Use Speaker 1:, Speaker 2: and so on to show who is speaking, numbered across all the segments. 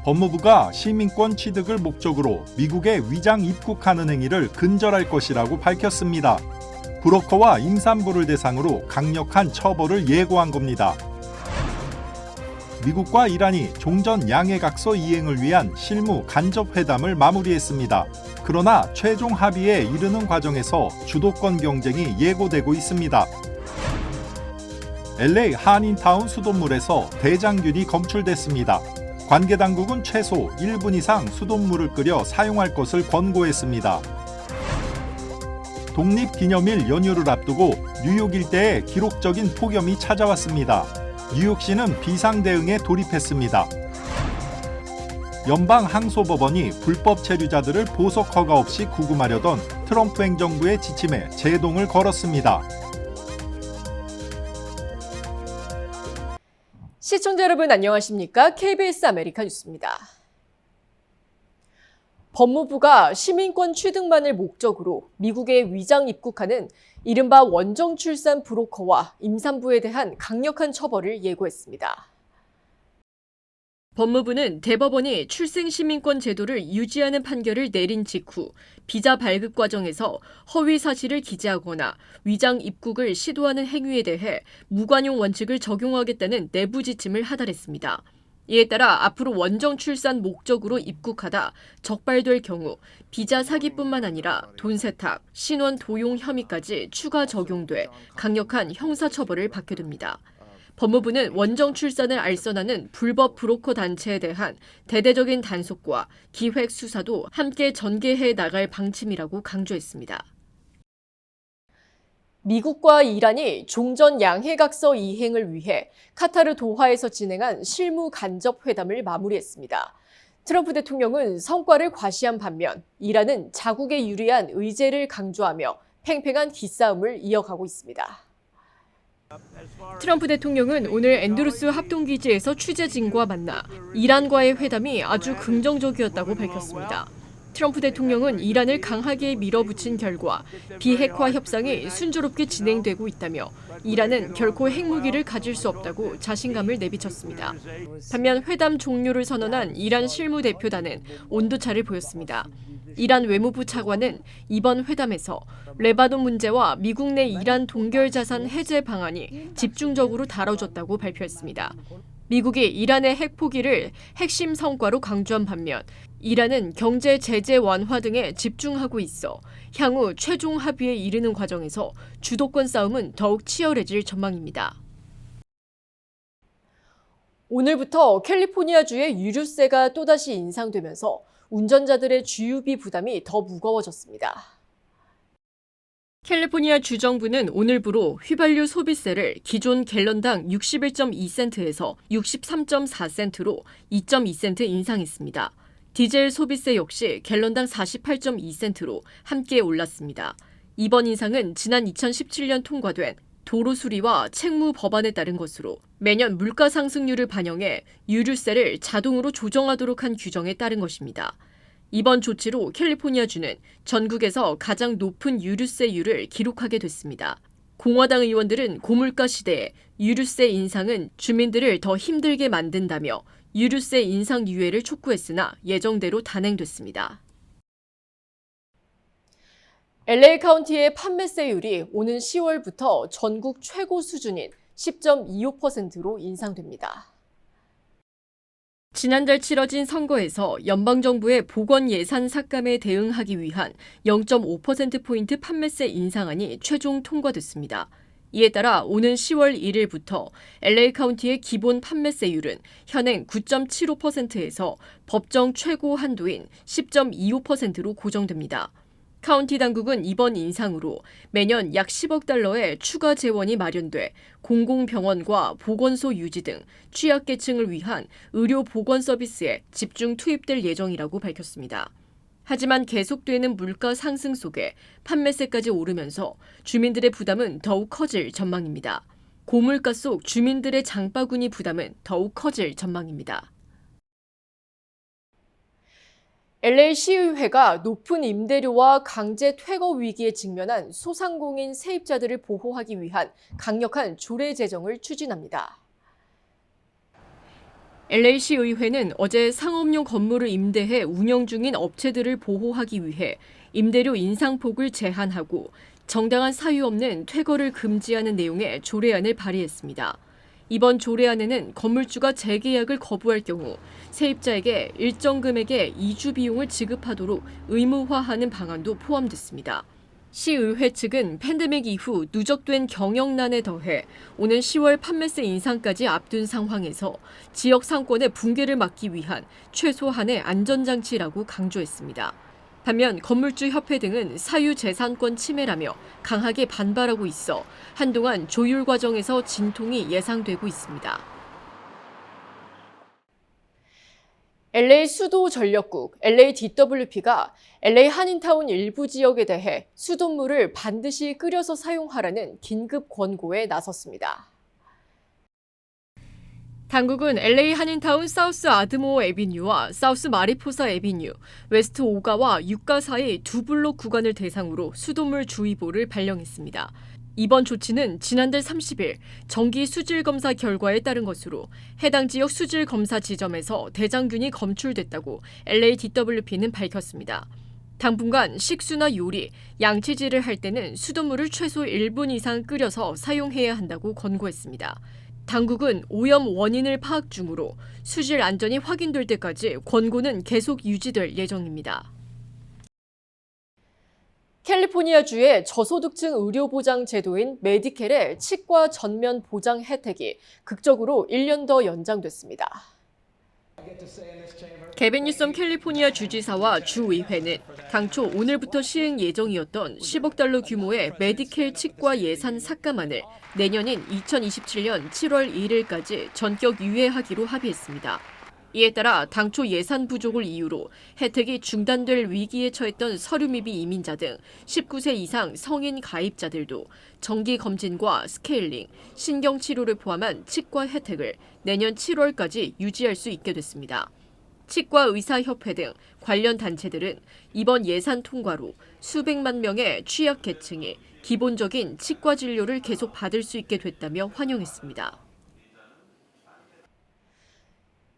Speaker 1: 법무부가 시민권 취득을 목적으로 미국에 위장 입국하는 행위를 근절할 것이라고 밝혔습니다. 브로커와 임산부를 대상으로 강력한 처벌을 예고한 겁니다. 미국과 이란이 종전 양해각서 이행을 위한 실무 간접 회담을 마무리했습니다. 그러나 최종 합의에 이르는 과정에서 주도권 경쟁이 예고되고 있습니다. LA 한인타운 수돗물에서 대장균이 검출됐습니다. 관계 당국은 최소 1분 이상 수돗물을 끓여 사용할 것을 권고했습니다. 독립기념일 연휴를 앞두고 뉴욕 일대에 기록적인 폭염이 찾아왔습니다. 뉴욕시는 비상대응에 돌입했습니다. 연방항소법원이 불법 체류자들을 보석 허가 없이 구금하려던 트럼프 행정부의 지침에 제동을 걸었습니다.
Speaker 2: 시청자 여러분 안녕하십니까? KBS 아메리카 뉴스입니다. 법무부가 시민권 취득만을 목적으로 미국에 위장 입국하는 이른바 원정출산 브로커와 임산부에 대한 강력한 처벌을 예고했습니다. 법무부는 대법원이 출생시민권 제도를 유지하는 판결을 내린 직후 비자 발급 과정에서 허위 사실을 기재하거나 위장 입국을 시도하는 행위에 대해 무관용 원칙을 적용하겠다는 내부 지침을 하달했습니다. 이에 따라 앞으로 원정 출산 목적으로 입국하다 적발될 경우 비자 사기뿐만 아니라 돈 세탁, 신원 도용 혐의까지 추가 적용돼 강력한 형사처벌을 받게 됩니다. 법무부는 원정 출산을 알선하는 불법 브로커 단체에 대한 대대적인 단속과 기획 수사도 함께 전개해 나갈 방침이라고 강조했습니다. 미국과 이란이 종전 양해각서 이행을 위해 카타르 도하에서 진행한 실무 간접 회담을 마무리했습니다. 트럼프 대통령은 성과를 과시한 반면 이란은 자국에 유리한 의제를 강조하며 팽팽한 기싸움을 이어가고 있습니다. 트럼프 대통령은 오늘 앤드루스 합동기지에서 취재진과 만나 이란과의 회담이 아주 긍정적이었다고 밝혔습니다. 트럼프 대통령은 이란을 강하게 밀어붙인 결과 비핵화 협상이 순조롭게 진행되고 있다며 이란은 결코 핵무기를 가질 수 없다고 자신감을 내비쳤습니다. 반면 회담 종료를 선언한 이란 실무대표단은 온도차를 보였습니다. 이란 외무부 차관은 이번 회담에서 레바논 문제와 미국 내 이란 동결 자산 해제 방안이 집중적으로 다뤄졌다고 발표했습니다. 미국이 이란의 핵 포기를 핵심 성과로 강조한 반면 이란은 경제 제재 완화 등에 집중하고 있어 향후 최종 합의에 이르는 과정에서 주도권 싸움은 더욱 치열해질 전망입니다. 오늘부터 캘리포니아주의 유류세가 또다시 인상되면서 운전자들의 주유비 부담이 더 무거워졌습니다. 캘리포니아 주정부는 오늘부로 휘발유 소비세를 기존 갤런당 61.2센트에서 63.4센트로 2.2센트 인상했습니다. 디젤 소비세 역시 갤런당 48.2센트로 함께 올랐습니다. 이번 인상은 지난 2017년 통과된 도로 수리와 책무 법안에 따른 것으로 매년 물가 상승률을 반영해 유류세를 자동으로 조정하도록 한 규정에 따른 것입니다. 이번 조치로 캘리포니아주는 전국에서 가장 높은 유류세율을 기록하게 됐습니다. 공화당 의원들은 고물가 시대에 유류세 인상은 주민들을 더 힘들게 만든다며 유류세 인상 유예를 촉구했으나 예정대로 단행됐습니다. LA 카운티의 판매세율이 오는 10월부터 전국 최고 수준인 10.25%로 인상됩니다. 지난달 치러진 선거에서 연방정부의 보건 예산 삭감에 대응하기 위한 0.5%포인트 판매세 인상안이 최종 통과됐습니다. 이에 따라 오는 10월 1일부터 LA 카운티의 기본 판매세율은 현행 9.75%에서 법정 최고 한도인 10.25%로 고정됩니다. 카운티 당국은 이번 인상으로 매년 약 10억 달러의 추가 재원이 마련돼 공공병원과 보건소 유지 등 취약계층을 위한 의료 보건 서비스에 집중 투입될 예정이라고 밝혔습니다. 하지만 계속되는 물가 상승 속에 판매세까지 오르면서 주민들의 부담은 더욱 커질 전망입니다. 고물가 속 주민들의 장바구니 부담은 더욱 커질 전망입니다. LA 시의회가 높은 임대료와 강제 퇴거 위기에 직면한 소상공인 세입자들을 보호하기 위한 강력한 조례 제정을 추진합니다. LA시 의회는 어제 상업용 건물을 임대해 운영 중인 업체들을 보호하기 위해 임대료 인상폭을 제한하고 정당한 사유 없는 퇴거를 금지하는 내용의 조례안을 발의했습니다. 이번 조례안에는 건물주가 재계약을 거부할 경우 세입자에게 일정 금액의 이주 비용을 지급하도록 의무화하는 방안도 포함됐습니다. 시의회 측은 팬데믹 이후 누적된 경영난에 더해 오는 10월 판매세 인상까지 앞둔 상황에서 지역 상권의 붕괴를 막기 위한 최소한의 안전장치라고 강조했습니다. 반면 건물주협회 등은 사유재산권 침해라며 강하게 반발하고 있어 한동안 조율 과정에서 진통이 예상되고 있습니다. LA 수도전력국 LADWP가 LA 한인타운 일부 지역에 대해 수돗물을 반드시 끓여서 사용하라는 긴급 권고에 나섰습니다. 당국은 LA 한인타운 사우스 아드모어 애비뉴와 사우스 마리포사 애비뉴, 웨스트 5가와 6가 사이 두 블록 구간을 대상으로 수돗물 주의보를 발령했습니다. 이번 조치는 지난달 30일 정기 수질 검사 결과에 따른 것으로 해당 지역 수질 검사 지점에서 대장균이 검출됐다고 LADWP는 밝혔습니다. 당분간 식수나 요리, 양치질을 할 때는 수돗물을 최소 1분 이상 끓여서 사용해야 한다고 권고했습니다. 당국은 오염 원인을 파악 중으로 수질 안전이 확인될 때까지 권고는 계속 유지될 예정입니다. 캘리포니아주의 저소득층 의료보장 제도인 메디켈의 치과 전면 보장 혜택이 극적으로 1년 더 연장됐습니다. 게빈 뉴섬 캘리포니아 주지사와 주의회는 당초 오늘부터 시행 예정이었던 10억 달러 규모의 메디켈 치과 예산 삭감안을 내년인 2027년 7월 1일까지 전격 유예하기로 합의했습니다. 이에 따라 당초 예산 부족을 이유로 혜택이 중단될 위기에 처했던 서류 미비 이민자 등 19세 이상 성인 가입자들도 정기 검진과 스케일링, 신경치료를 포함한 치과 혜택을 내년 7월까지 유지할 수 있게 됐습니다. 치과의사협회 등 관련 단체들은 이번 예산 통과로 수백만 명의 취약계층이 기본적인 치과 진료를 계속 받을 수 있게 됐다며 환영했습니다.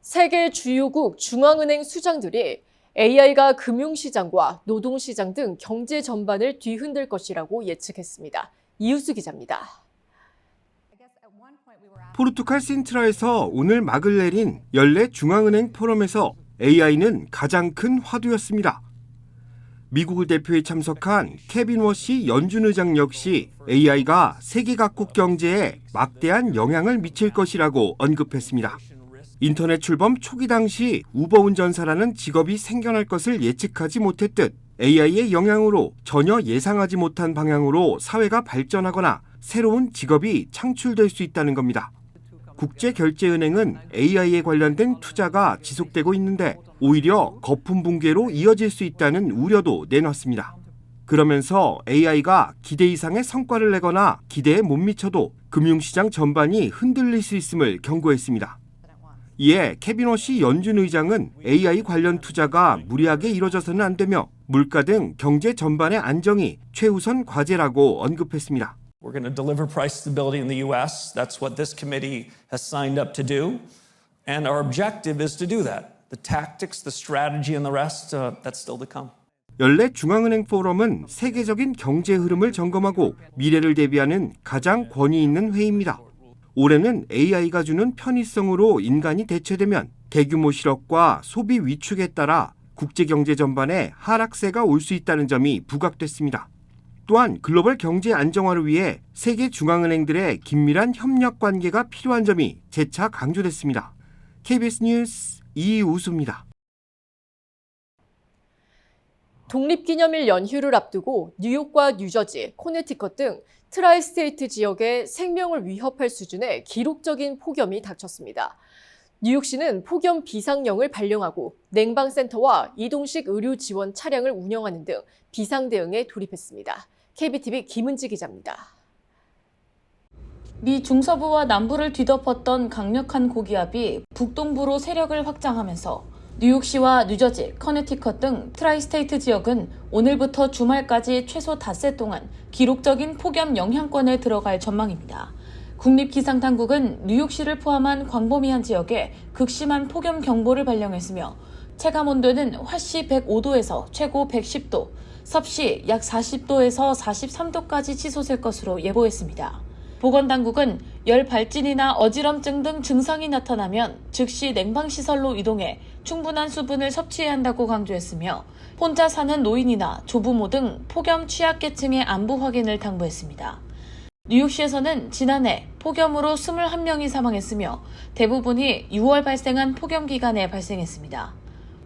Speaker 2: 세계 주요국 중앙은행 수장들이 AI가 금융시장과 노동시장 등 경제 전반을 뒤흔들 것이라고 예측했습니다. 이우수 기자입니다.
Speaker 3: 포르투갈 신트라에서 오늘 막을 내린 연례 중앙은행 포럼에서 AI는 가장 큰 화두였습니다. 미국을 대표해 참석한 케빈 워시 연준 의장 역시 AI가 세계 각국 경제에 막대한 영향을 미칠 것이라고 언급했습니다. 인터넷 출범 초기 당시 우버 운전사라는 직업이 생겨날 것을 예측하지 못했듯 AI의 영향으로 전혀 예상하지 못한 방향으로 사회가 발전하거나 새로운 직업이 창출될 수 있다는 겁니다. 국제결제은행은 AI에 관련된 투자가 지속되고 있는데 오히려 거품 붕괴로 이어질 수 있다는 우려도 내놨습니다. 그러면서 AI가 기대 이상의 성과를 내거나 기대에 못 미쳐도 금융시장 전반이 흔들릴 수 있음을 경고했습니다. 이에 케빈 워시 연준 의장은 AI 관련 투자가 무리하게 이뤄져서는 안 되며 물가 등 경제 전반의 안정이 최우선 과제라고 언급했습니다.
Speaker 4: We're going to deliver price stability in the U.S. That's what this committee has signed up to do. And our objective is to do that. The tactics, the strategy, and the rest, that's still to come.
Speaker 3: 연례 중앙은행 포럼은 세계적인 경제 흐름을 점검하고 미래를 대비하는 가장 권위 있는 회의입니다. 올해는 AI가 주는 편의성으로 인간이 대체되면 대규모 실업과 소비 위축에 따라 국제경제 전반에 하락세가 올 수 있다는 점이 부각됐습니다. 또한 글로벌 경제 안정화를 위해 세계 중앙은행들의 긴밀한 협력 관계가 필요한 점이 재차 강조됐습니다. KBS 뉴스 이우수입니다.
Speaker 2: 독립기념일 연휴를 앞두고 뉴욕과 뉴저지, 코네티컷 등 트라이스테이트 지역의 생명을 위협할 수준의 기록적인 폭염이 닥쳤습니다. 뉴욕시는 폭염 비상령을 발령하고 냉방센터와 이동식 의료 지원 차량을 운영하는 등 비상 대응에 돌입했습니다. KBTV 김은지 기자입니다.
Speaker 5: 미 중서부와 남부를 뒤덮었던 강력한 고기압이 북동부로 세력을 확장하면서 뉴욕시와 뉴저지, 커네티컷 등 트라이스테이트 지역은 오늘부터 주말까지 최소 닷새 동안 기록적인 폭염 영향권에 들어갈 전망입니다. 국립기상당국은 뉴욕시를 포함한 광범위한 지역에 극심한 폭염 경보를 발령했으며 체감온도는 화씨 105도에서 최고 110도, 섭씨 약 40도에서 43도까지 치솟을 것으로 예보했습니다. 보건당국은 열 발진이나 어지럼증 등 증상이 나타나면 즉시 냉방시설로 이동해 충분한 수분을 섭취해야 한다고 강조했으며 혼자 사는 노인이나 조부모 등 폭염 취약계층의 안부 확인을 당부했습니다. 뉴욕시에서는 지난해 폭염으로 21명이 사망했으며 대부분이 6월 발생한 폭염 기간에 발생했습니다.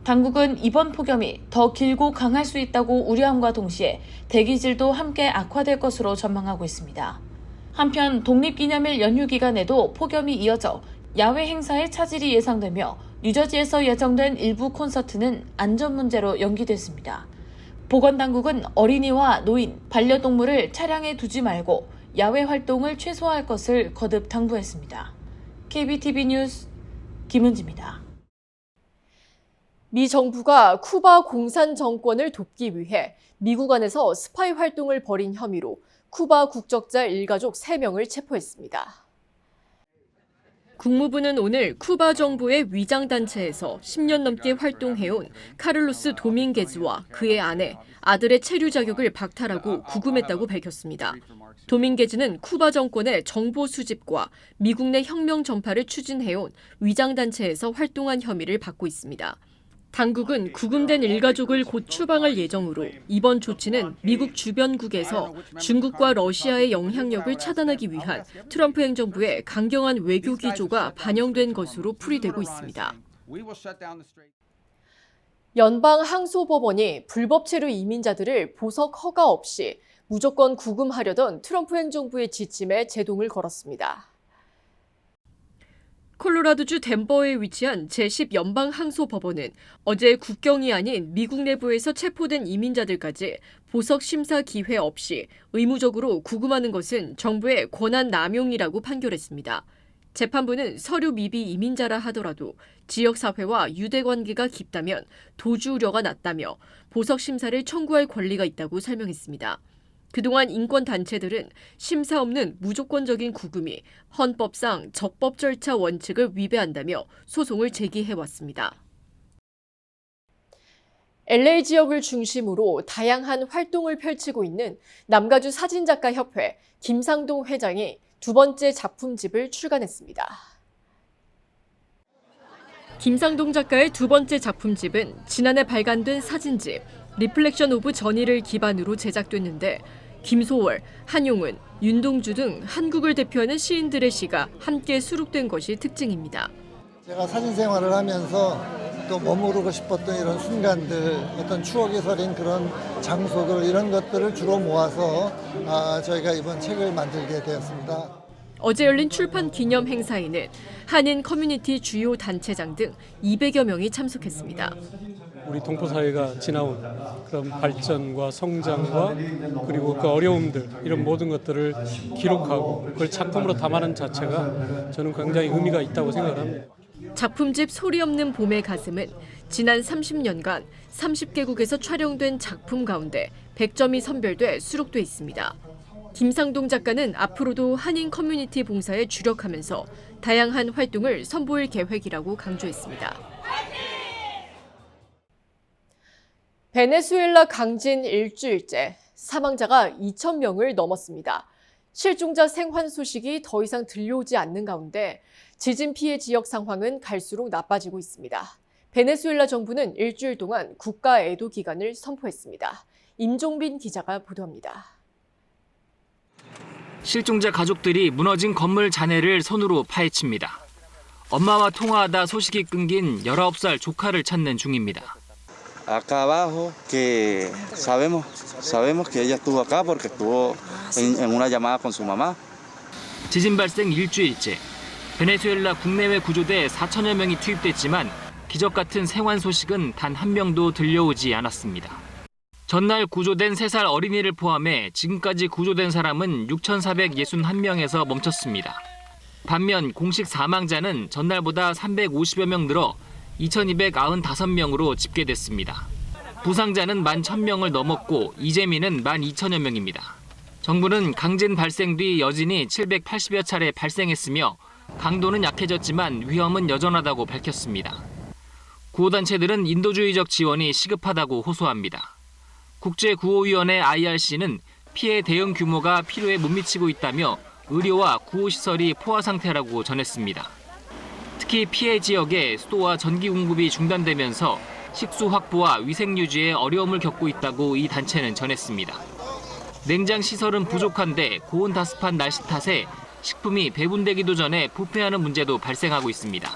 Speaker 5: 당국은 이번 폭염이 더 길고 강할 수 있다고 우려함과 동시에 대기질도 함께 악화될 것으로 전망하고 있습니다. 한편 독립기념일 연휴 기간에도 폭염이 이어져 야외 행사의 차질이 예상되며 뉴저지에서 예정된 일부 콘서트는 안전 문제로 연기됐습니다. 보건당국은 어린이와 노인, 반려동물을 차량에 두지 말고 야외 활동을 최소화할 것을 거듭 당부했습니다. KBTV 뉴스 김은지입니다.
Speaker 2: 미 정부가 쿠바 공산 정권을 돕기 위해 미국 안에서 스파이 활동을 벌인 혐의로 쿠바 국적자 일가족 3명을 체포했습니다. 국무부는 오늘 쿠바 정부의 위장단체에서 10년 넘게 활동해온 카를로스 도밍게즈와 그의 아내, 아들의 체류 자격을 박탈하고 구금했다고 밝혔습니다. 도밍게즈는 쿠바 정권의 정보 수집과 미국 내 혁명 전파를 추진해온 위장단체에서 활동한 혐의를 받고 있습니다. 당국은 구금된 일가족을 곧 추방할 예정으로 이번 조치는 미국 주변국에서 중국과 러시아의 영향력을 차단하기 위한 트럼프 행정부의 강경한 외교 기조가 반영된 것으로 풀이되고 있습니다. 연방 항소법원이 불법 체류 이민자들을 보석 허가 없이 무조건 구금하려던 트럼프 행정부의 지침에 제동을 걸었습니다. 콜로라도주 덴버에 위치한 제10연방항소법원은 어제 국경이 아닌 미국 내부에서 체포된 이민자들까지 보석 심사 기회 없이 의무적으로 구금하는 것은 정부의 권한 남용이라고 판결했습니다. 재판부는 서류 미비 이민자라 하더라도 지역사회와 유대관계가 깊다면 도주 우려가 낮다며 보석 심사를 청구할 권리가 있다고 설명했습니다. 그동안 인권단체들은 심사 없는 무조건적인 구금이 헌법상 적법 절차 원칙을 위배한다며 소송을 제기해왔습니다. LA 지역을 중심으로 다양한 활동을 펼치고 있는 남가주 사진작가협회 김상동 회장이 두 번째 작품집을 출간했습니다. 김상동 작가의 두 번째 작품집은 지난해 발간된 사진집 리플렉션 오브 전의를 기반으로 제작됐는데 김소월, 한용운, 윤동주 등 한국을 대표하는 시인들의 시가 함께 수록된 것이 특징입니다.
Speaker 6: 제가 사진 생활을 하면서 또 머무르고 싶었던 이런 순간들, 어떤 추억이 서린 그런 장소들 이런 것들을 주로 모아서 저희가 이번 책을 만들게 되었습니다.
Speaker 2: 어제 열린 출판 기념 행사에는 한인 커뮤니티 주요 단체장 등 200여 명이 참석했습니다.
Speaker 7: 우리 동포 사회가 지나온 그런 발전과 성장과 그리고 그 어려움들 이런 모든 것들을 기록하고 그걸 작품으로 담아낸 자체가 저는 굉장히 의미가 있다고 생각을 합니다.
Speaker 2: 작품집 소리 없는 봄의 가슴은 지난 30년간 30개국에서 촬영된 작품 가운데 100점이 선별돼 수록돼 있습니다. 김상동 작가는 앞으로도 한인 커뮤니티 봉사에 주력하면서 다양한 활동을 선보일 계획이라고 강조했습니다. 베네수엘라 강진 일주일째 사망자가 2,000명을 넘었습니다. 실종자 생還소식이 더 이상 들려오지 않는 가운데 지진 피해 지역 상황은 갈수록 나빠지고 있습니다. 베네수엘라 정부는 일주일 동안 국가 애도 기간을 선포했습니다. 임종빈 기자가 보도합니다.
Speaker 8: 실종자 가족들이 무너진 건물 잔해를 손으로 파헤칩니다. 엄마와 통화하다 소식이 끊긴 19살 조카를 찾는 중입니다.
Speaker 9: Acá abajo que sabemos que ella estuvo acá porque estuvo en una llamada con su mamá.
Speaker 8: 지진 발생 일주일째, 베네수엘라 국내외 구조대 4천여 명이 투입됐지만 기적 같은 생還소식은 단 한 명도 들려오지 않았습니다. 전날 구조된 3살 어린이를 포함해 지금까지 구조된 사람은 6,461명에서 멈췄습니다. 반면 공식 사망자는 전날보다 350여 명 늘어 2,295명으로 집계됐습니다. 부상자는 11,000명을 넘었고 이재민은 12,000여 명입니다. 정부는 강진 발생 뒤 여진이 780여 차례 발생했으며 강도는 약해졌지만 위험은 여전하다고 밝혔습니다. 구호단체들은 인도주의적 지원이 시급하다고 호소합니다. 국제구호위원회 IRC는 피해 대응 규모가 필요에 못 미치고 있다며 의료와 구호시설이 포화 상태라고 전했습니다. 특히 피해 지역에 수도와 전기 공급이 중단되면서 식수 확보와 위생 유지에 어려움을 겪고 있다고 이 단체는 전했습니다. 냉장 시설은 부족한데 고온다습한 날씨 탓에 식품이 배분되기도 전에 부패하는 문제도 발생하고 있습니다.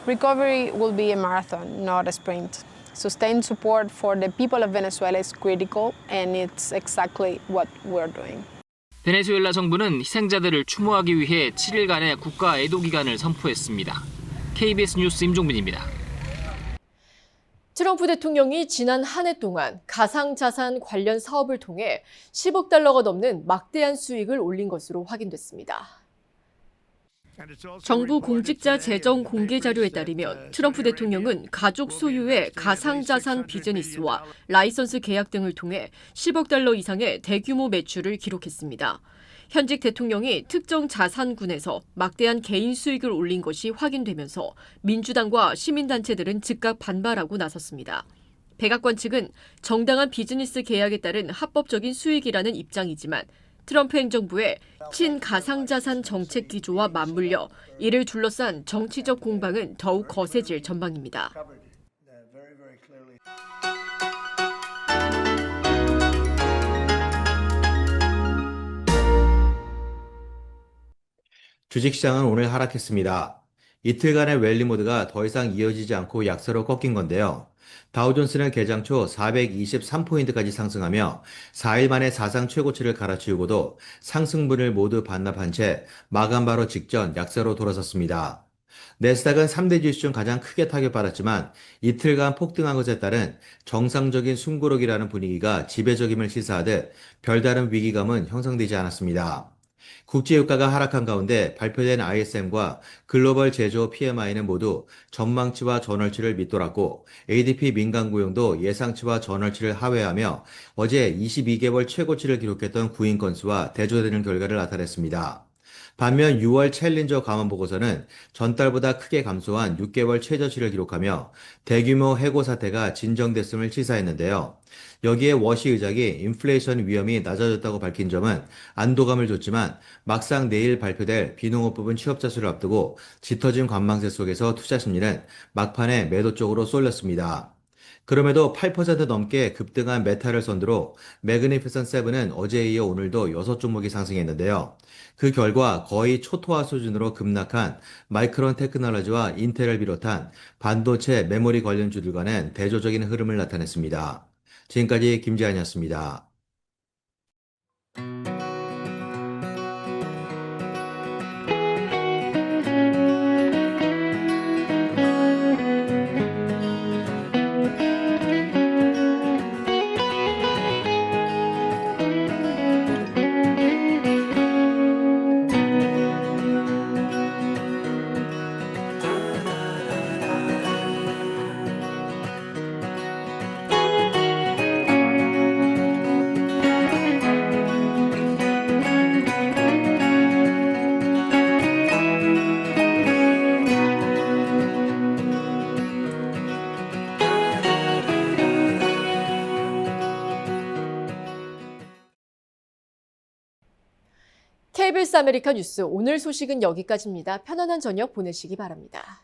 Speaker 10: Recovery will be a marathon, not a sprint. Sustained support for the people of Venezuela is critical, and it's exactly what we're doing.
Speaker 8: 베네수엘라 정부는 희생자들을 추모하기 위해 7일간의 국가 애도 기간을 선포했습니다. KBS 뉴스 임종빈입니다.
Speaker 2: 트럼프 대통령이 지난 한 해 동안 가상자산 관련 사업을 통해 10억 달러가 넘는 막대한 수익을 올린 것으로 확인됐습니다. 정부 공직자 재정 공개 자료에 따르면 트럼프 대통령은 가족 소유의 가상자산 비즈니스와 라이선스 계약 등을 통해 10억 달러 이상의 대규모 매출을 기록했습니다. 현직 대통령이 특정 자산군에서 막대한 개인 수익을 올린 것이 확인되면서 민주당과 시민단체들은 즉각 반발하고 나섰습니다. 백악관 측은 정당한 비즈니스 계약에 따른 합법적인 수익이라는 입장이지만 트럼프 행정부의 친가상자산 정책 기조와 맞물려 이를 둘러싼 정치적 공방은 더욱 거세질 전망입니다.
Speaker 11: 주식시장은 오늘 하락했습니다. 이틀간의 랠리 모드가 더 이상 이어지지 않고 약세로 꺾인 건데요. 다우존스는 개장 초 423포인트까지 상승하며 4일 만에 사상 최고치를 갈아치우고도 상승분을 모두 반납한 채 마감 바로 직전 약세로 돌아섰습니다. 내스닥은 3대 지수 중 가장 크게 타격받았지만 이틀간 폭등한 것에 따른 정상적인 숨고르기라는 분위기가 지배적임을 시사하듯 별다른 위기감은 형성되지 않았습니다. 국제유가가 하락한 가운데 발표된 ISM과 글로벌 제조업 PMI는 모두 전망치와 전월치를 밑돌았고 ADP 민간 고용도 예상치와 전월치를 하회하며 어제 22개월 최고치를 기록했던 구인 건수와 대조되는 결과를 나타냈습니다. 반면 6월 챌린저 감원 보고서는 전달보다 크게 감소한 6개월 최저치를 기록하며 대규모 해고 사태가 진정됐음을 시사했는데요. 여기에 워시 의장이 인플레이션 위험이 낮아졌다고 밝힌 점은 안도감을 줬지만 막상 내일 발표될 비농업 부분 취업자 수를 앞두고 짙어진 관망세 속에서 투자 심리는 막판에 매도 쪽으로 쏠렸습니다. 그럼에도 8% 넘게 급등한 메타를 선두로 매그니피선 7은 어제에 이어 오늘도 6종목이 상승했는데요. 그 결과 거의 초토화 수준으로 급락한 마이크론 테크놀로지와 인텔을 비롯한 반도체 메모리 관련주들 간은 대조적인 흐름을 나타냈습니다. 지금까지 김재한이었습니다.
Speaker 2: KBS 아메리카 뉴스 오늘 소식은 여기까지입니다. 편안한 저녁 보내시기 바랍니다.